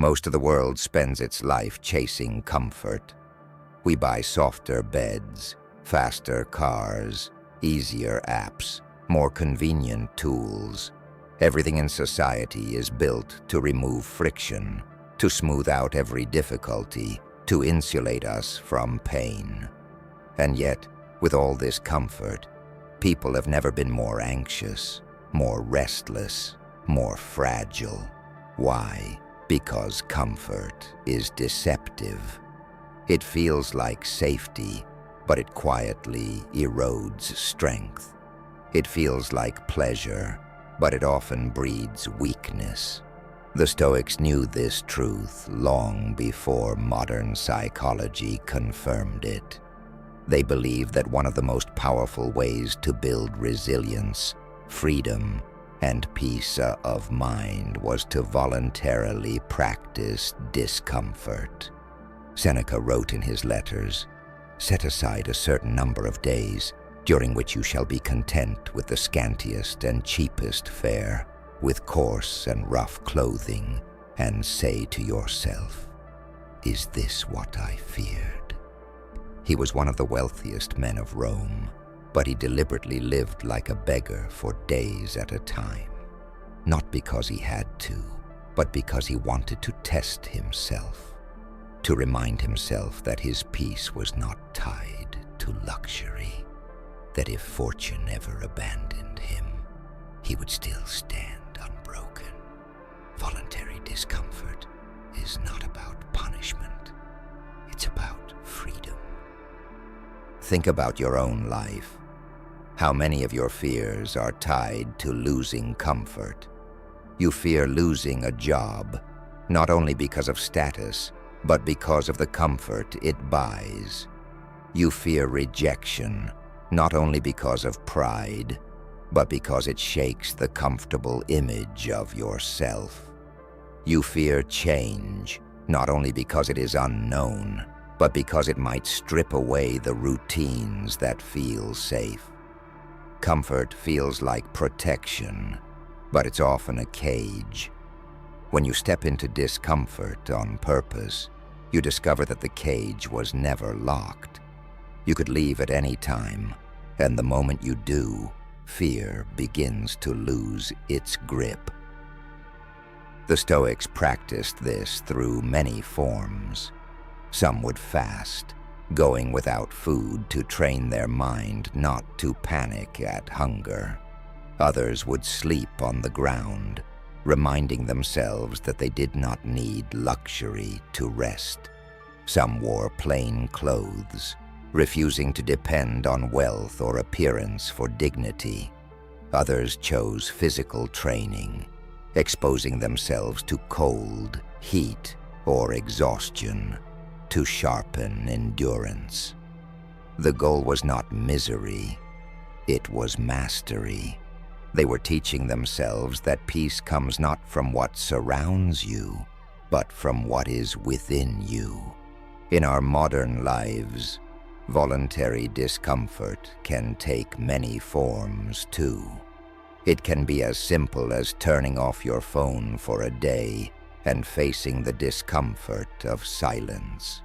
Most of the world spends its life chasing comfort. We buy softer beds, faster cars, easier apps, more convenient tools. Everything in society is built to remove friction, to smooth out every difficulty, to insulate us from pain. And yet, with all this comfort, people have never been more anxious, more restless, more fragile. Why? Because comfort is deceptive. It feels like safety, but it quietly erodes strength. It feels like pleasure, but it often breeds weakness. The Stoics knew this truth long before modern psychology confirmed it. They believed that one of the most powerful ways to build resilience, freedom, and peace of mind was to voluntarily practice discomfort. Seneca wrote in his letters, "Set aside a certain number of days, during which you shall be content with the scantiest and cheapest fare, with coarse and rough clothing, and say to yourself, 'Is this what I feared?'" He was one of the wealthiest men of Rome, but he deliberately lived like a beggar for days at a time. Not because he had to, but because he wanted to test himself, to remind himself that his peace was not tied to luxury, that if fortune ever abandoned him, he would still stand unbroken. Voluntary discomfort is not about punishment, it's about freedom. Think about your own life. How many of your fears are tied to losing comfort? You fear losing a job, not only because of status, but because of the comfort it buys. You fear rejection, not only because of pride, but because it shakes the comfortable image of yourself. You fear change, not only because it is unknown, but because it might strip away the routines that feel safe. Comfort feels like protection, but it's often a cage. When you step into discomfort on purpose, you discover that the cage was never locked. You could leave at any time, and the moment you do, fear begins to lose its grip. The Stoics practiced this through many forms. Some would fast, going without food to train their mind not to panic at hunger. Others would sleep on the ground, reminding themselves that they did not need luxury to rest. Some wore plain clothes, refusing to depend on wealth or appearance for dignity. Others chose physical training, exposing themselves to cold, heat, or exhaustion to sharpen endurance. The goal was not misery, it was mastery. They were teaching themselves that peace comes not from what surrounds you, but from what is within you. In our modern lives, voluntary discomfort can take many forms too. It can be as simple as turning off your phone for a day and facing the discomfort of silence.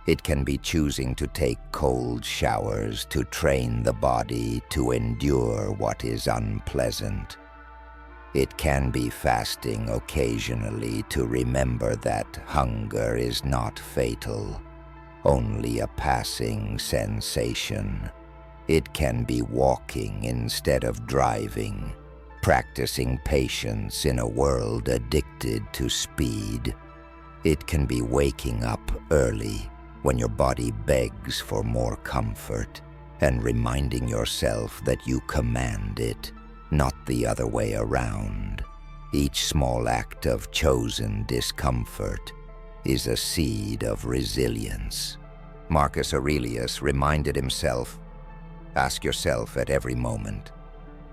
It can be choosing to take cold showers to train the body to endure what is unpleasant. It can be fasting occasionally to remember that hunger is not fatal, only a passing sensation. It can be walking instead of driving, practicing patience in a world addicted to speed. It can be waking up early when your body begs for more comfort and reminding yourself that you command it, not the other way around. Each small act of chosen discomfort is a seed of resilience. Marcus Aurelius reminded himself, ask yourself at every moment,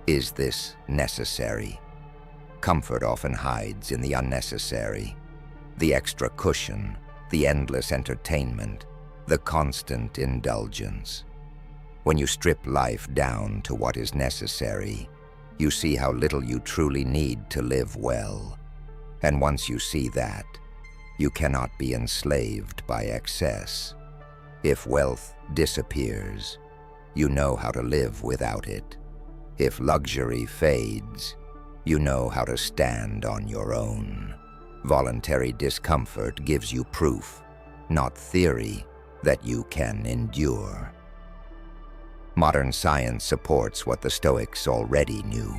is this necessary? Comfort often hides in the unnecessary. The extra cushion, the endless entertainment, the constant indulgence. When you strip life down to what is necessary, you see how little you truly need to live well. And once you see that, You cannot be enslaved by excess. If wealth disappears, you know how to live without it. If luxury fades, you know how to stand on your own. Voluntary discomfort gives you proof, not theory, that you can endure. Modern science supports what the Stoics already knew.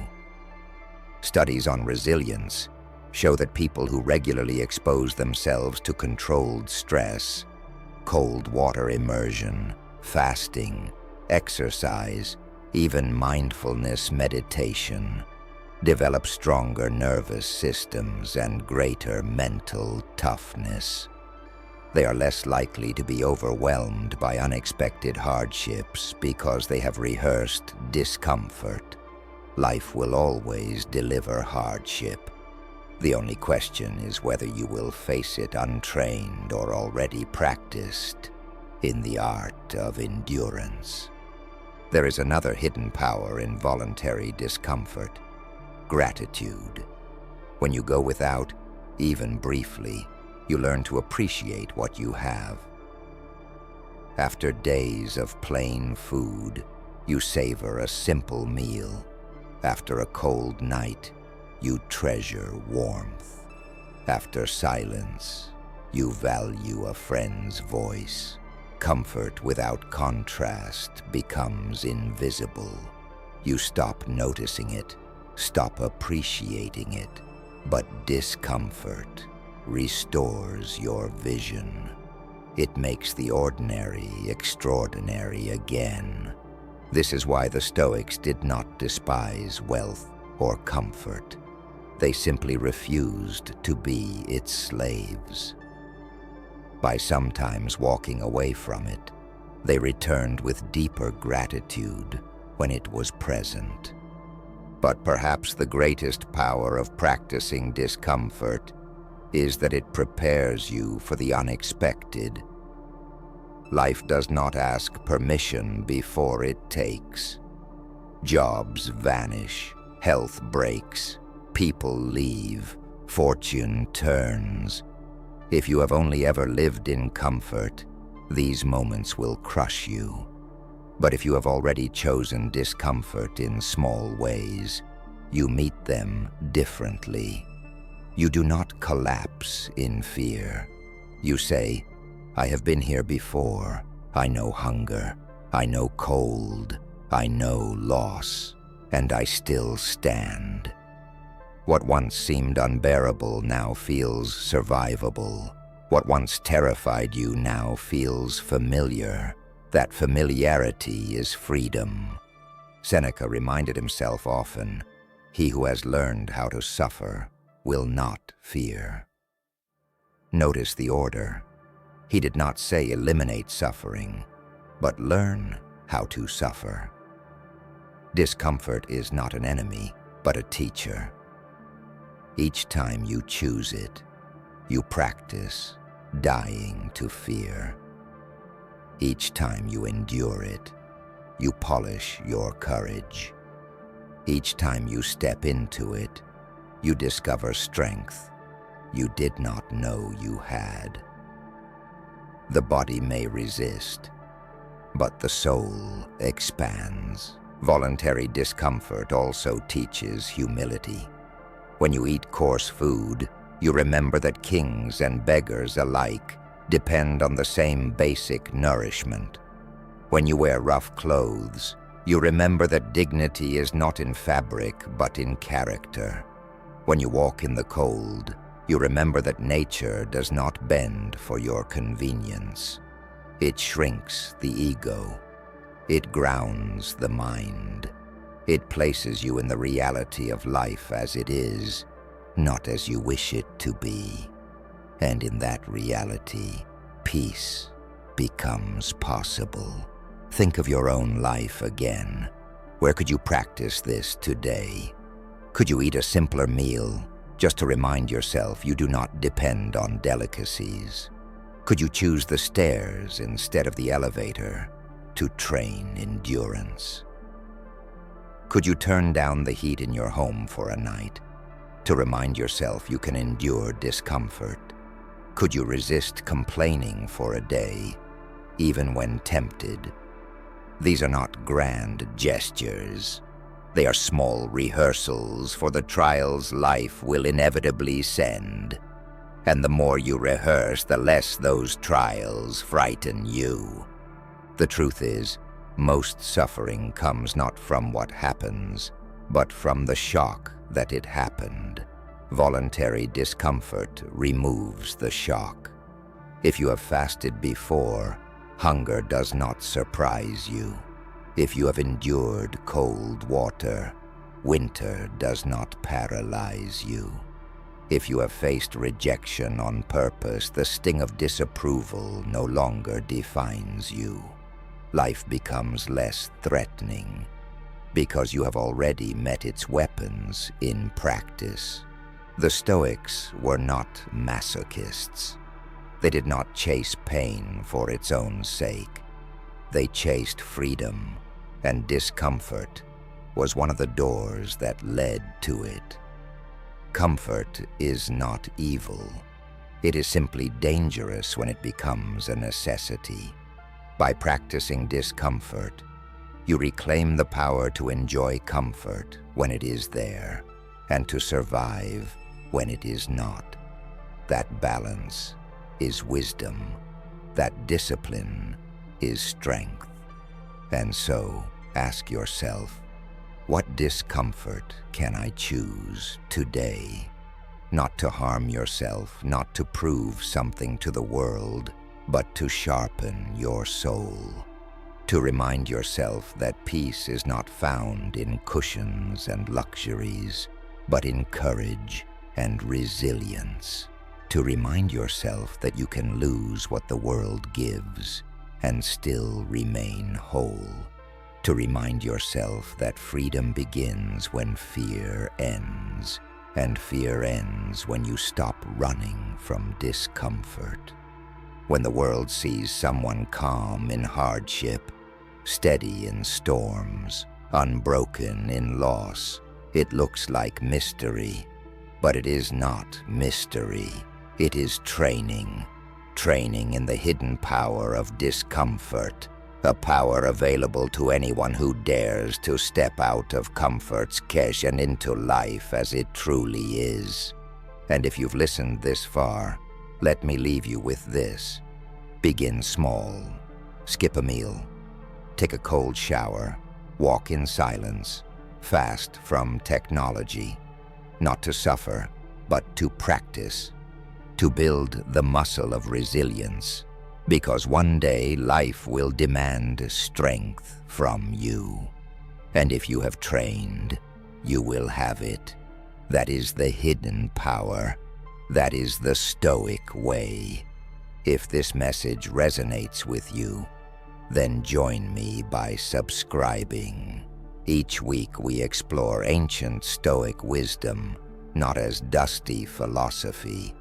Studies on resilience show that people who regularly expose themselves to controlled stress, cold water immersion, fasting, exercise, even mindfulness meditation, develop stronger nervous systems and greater mental toughness. They are less likely to be overwhelmed by unexpected hardships because they have rehearsed discomfort. Life will always deliver hardship. The only question is whether you will face it untrained or already practiced in the art of endurance. There is another hidden power in voluntary discomfort: gratitude. When you go without, even briefly, you learn to appreciate what you have. After days of plain food, you savor a simple meal. After a cold night, you treasure warmth. After silence, you value a friend's voice. Comfort without contrast becomes invisible. You stop noticing it, stop appreciating it. But discomfort restores your vision. It makes the ordinary extraordinary again. This is why the Stoics did not despise wealth or comfort. They simply refused to be its slaves. By sometimes walking away from it, they returned with deeper gratitude when it was present. But perhaps the greatest power of practicing discomfort is that it prepares you for the unexpected. Life does not ask permission before it takes. Jobs vanish, health breaks, people leave, fortune turns. If you have only ever lived in comfort, these moments will crush you. But if you have already chosen discomfort in small ways, you meet them differently. You do not collapse in fear. You say, I have been here before. I know hunger. I know cold. I know loss. And I still stand. What once seemed unbearable now feels survivable. What once terrified you now feels familiar. That familiarity is freedom. Seneca reminded himself often, he who has learned how to suffer will not fear. Notice the order. He did not say eliminate suffering, but learn how to suffer. Discomfort is not an enemy, but a teacher. Each time you choose it, you practice dying to fear. Each time you endure it, you polish your courage. Each time you step into it, you discover strength you did not know you had. The body may resist, but the soul expands. Voluntary discomfort also teaches humility. When you eat coarse food, you remember that kings and beggars alike depend on the same basic nourishment. When you wear rough clothes, you remember that dignity is not in fabric but in character. When you walk in the cold, you remember that nature does not bend for your convenience. It shrinks the ego. It grounds the mind. It places you in the reality of life as it is, not as you wish it to be. And in that reality, peace becomes possible. Think of your own life again. Where could you practice this today? Could you eat a simpler meal, just to remind yourself you do not depend on delicacies? Could you choose the stairs instead of the elevator to train endurance? Could you turn down the heat in your home for a night to remind yourself you can endure discomfort? Could you resist complaining for a day, even when tempted? These are not grand gestures. They are small rehearsals for the trials life will inevitably send. And the more you rehearse, the less those trials frighten you. The truth is, most suffering comes not from what happens, but from the shock that it happened. Voluntary discomfort removes the shock. If you have fasted before, hunger does not surprise you. If you have endured cold water, winter does not paralyze you. If you have faced rejection on purpose, the sting of disapproval no longer defines you. Life becomes less threatening because you have already met its weapons in practice. The Stoics were not masochists. They did not chase pain for its own sake. They chased freedom, and discomfort was one of the doors that led to it. Comfort is not evil. It is simply dangerous when it becomes a necessity. By practicing discomfort, you reclaim the power to enjoy comfort when it is there, and to survive when it is not. That balance is wisdom. That discipline is strength. And so, ask yourself, what discomfort can I choose today? Not to harm yourself, not to prove something to the world, but to sharpen your soul. To remind yourself that peace is not found in cushions and luxuries, but in courage and resilience. To remind yourself that you can lose what the world gives and still remain whole. To remind yourself that freedom begins when fear ends, and fear ends when you stop running from discomfort. When the world sees someone calm in hardship, steady in storms, unbroken in loss, it looks like mystery. But it is not mystery. It is training. Training in the hidden power of discomfort, a power available to anyone who dares to step out of comfort's cache and into life as it truly is. And if you've listened this far, let me leave you with this. Begin small. Skip a meal. Take a cold shower. Walk in silence. Fast from technology. Not to suffer, but to practice. To build the muscle of resilience. Because one day life will demand strength from you. And if you have trained, you will have it. That is the hidden power. That is the Stoic way. If this message resonates with you, then join me by subscribing. Each week we explore ancient Stoic wisdom, not as dusty philosophy,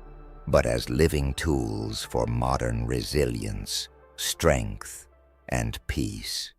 but as living tools for modern resilience, strength, and peace.